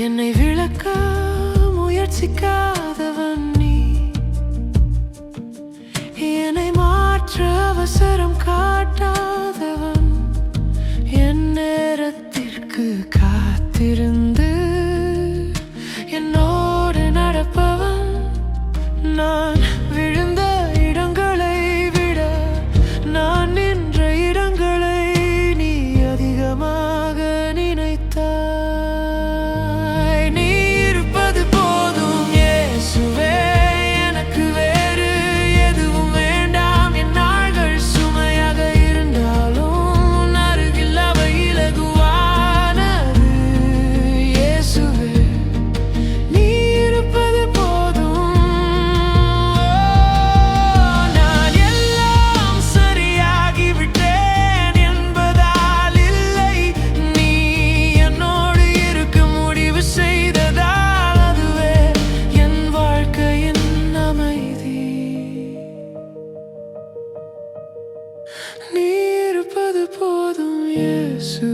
என்னை விளக்க முயற்சிக்காதவன் நீ, என்னை மாற்ற அவசரம் காட்டாதவன், என் நேரத்திற்கு காத்திருந்து என்னோடு நடப்பவன். நான் விழுந்த இடங்களை விட நான் நின்ற இடங்களை நீ அதிகமாக நினைத்தாய். நீ இருப்பது போதும் இயேசுவே, எனக்கு வேறு எதுவும் வேண்டாம். என் நாள்கள் சுமையாக இருந்தாலும் அருகில் அவை இலகுவானது. இயேசுவே, நீ இருப்பது போதும். நான் எல்லாம் சரியாகிவிட்டேன் என்பதால் இல்லை, நீ என்னோடு இருக்க முடிவு செய்ததால் அதுவே என் வாழ்க்கையின் அமைதி. நீ இருப்பது போதும் இயேசு.